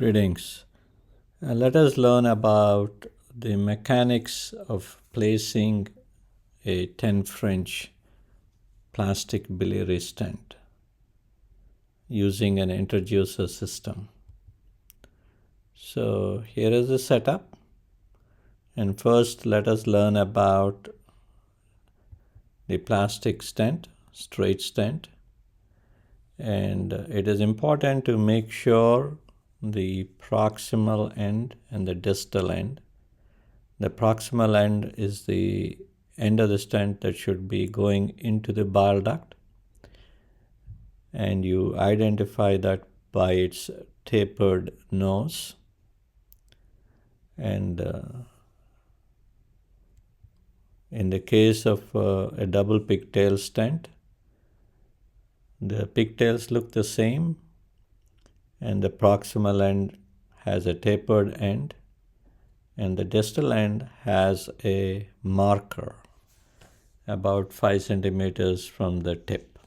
Greetings. Let us learn about the mechanics of placing a 10 French plastic biliary stent using an introducer system. So here is the setup, and first let us learn about the plastic stent, straight stent, and it is important to make sure the proximal end and the distal end. The proximal end is the end of the stent that should be going into the bile duct, and you identify that by its tapered nose. And in the case of a double pigtail stent, the pigtails look the same, and the proximal end has a tapered end, and the distal end has a marker about 5 centimeters from the tip.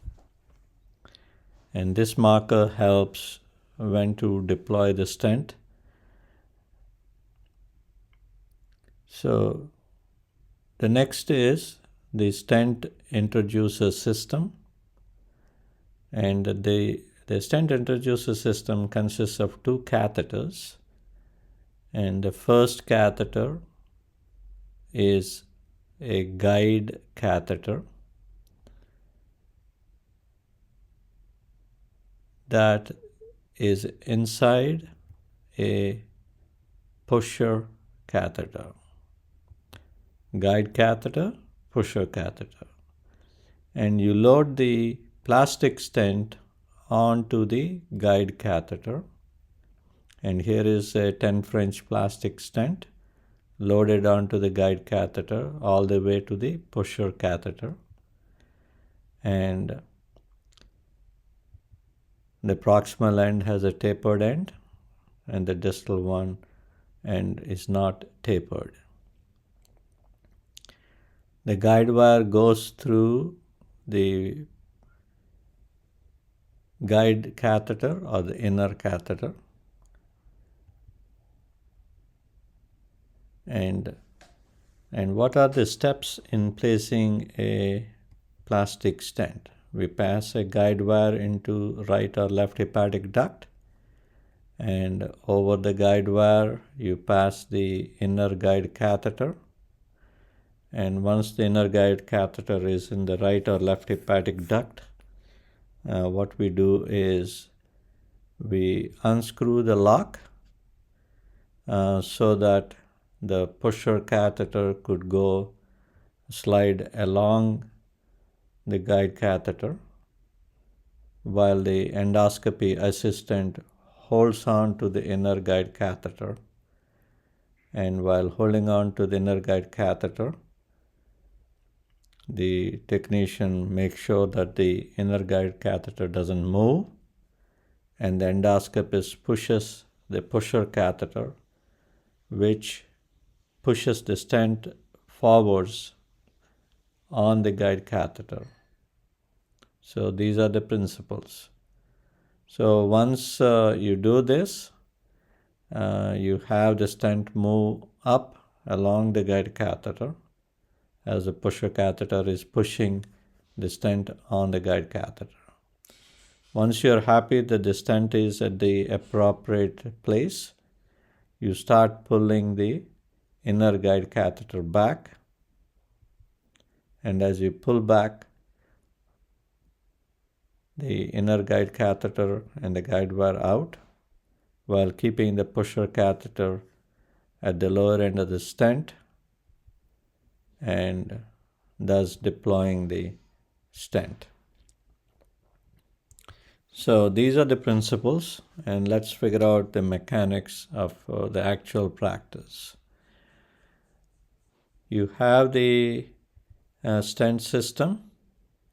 And this marker helps when to deploy the stent. So the next is the stent introducer system. And the stent introducer system consists of 2 catheters. And the first catheter is a guide catheter that is inside a pusher catheter. Guide catheter, pusher catheter. And you load the plastic stent onto the guide catheter. And here is a 10 French plastic stent loaded onto the guide catheter all the way to the pusher catheter. And the proximal end has a tapered end, and the distal one end is not tapered. The guide wire goes through the guide catheter or the inner catheter, and what are the steps in placing a plastic stent? We pass a guide wire into right or left hepatic duct, and over the guide wire you pass the inner guide catheter. And once the inner guide catheter is in the right or left hepatic duct, what we do is we unscrew the lock so that the pusher catheter could slide along the guide catheter, while the endoscopy assistant holds on to the inner guide catheter. And while holding on to the inner guide catheter, the technician makes sure that the inner guide catheter doesn't move, and the endoscopist pushes the pusher catheter, which pushes the stent forwards on the guide catheter. So these are the principles. So once you do this, you have the stent move up along the guide catheter as the pusher catheter is pushing the stent on the guide catheter. Once you're happy that the stent is at the appropriate place, you start pulling the inner guide catheter back. And as you pull back the inner guide catheter and the guide wire out, while keeping the pusher catheter at the lower end of the stent, and thus deploying the stent. So these are the principles, and let's figure out the mechanics of the actual practice. You have the stent system.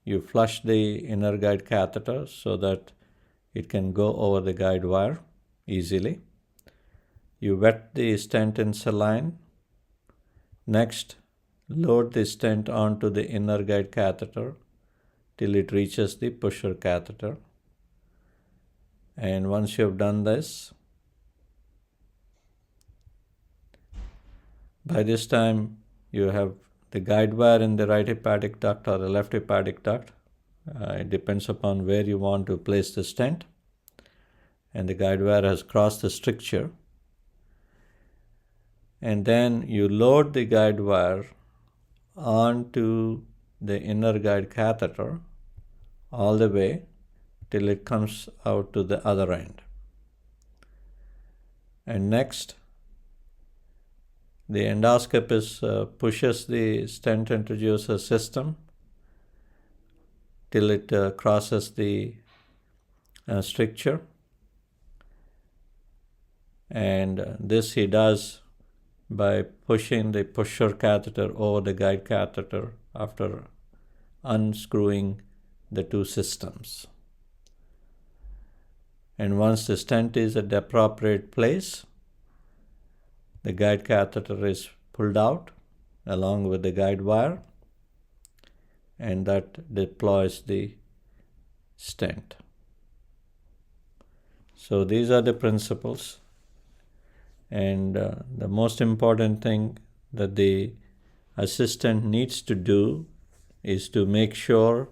You flush the inner guide catheter so that it can go over the guide wire easily. You wet the stent in saline. Next, load the stent onto the inner guide catheter till it reaches the pusher catheter. And once you have done this, By this time, you have the guide wire in the right hepatic duct or the left hepatic duct. It depends upon where you want to place the stent. And the guide wire has crossed the stricture. And then you load the guide wire onto the inner guide catheter all the way till it comes out to the other end. And next, the endoscopist pushes the stent introducer system till it crosses the stricture. And this he does by pushing the pusher catheter over the guide catheter after unscrewing the two systems. And once the stent is at the appropriate place, the guide catheter is pulled out along with the guide wire, and that deploys the stent. So these are the principles. And the most important thing that the assistant needs to do is to make sure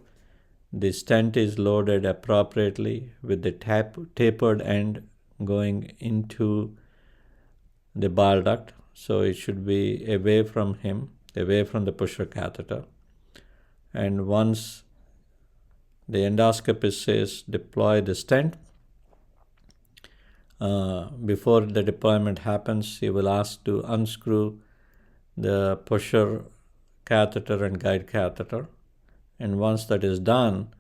the stent is loaded appropriately with the tapered end going into the bile duct. So it should be away from him, away from the pusher catheter. And once the endoscopist says deploy the stent, before the deployment happens, he will ask to unscrew the pusher catheter and guide catheter. And once that is done,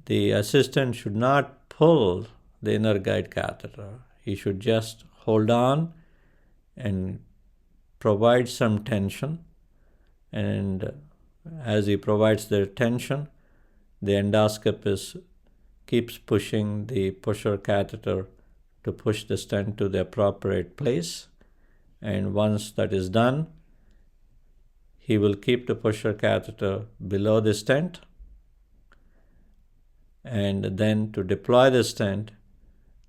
the assistant should not pull the inner guide catheter. He should just hold on and provide some tension. And as he provides the tension, the endoscopist keeps pushing the pusher catheter to push the stent to the appropriate place. And once that is done, he will keep the pusher catheter below the stent. And then to deploy the stent,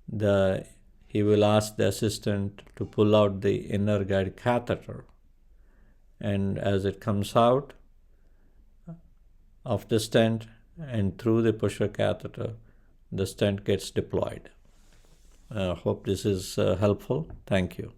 he will ask the assistant to pull out the inner guide catheter. And as it comes out of the stent and through the pusher catheter, the stent gets deployed. Hope this is helpful. Thank you.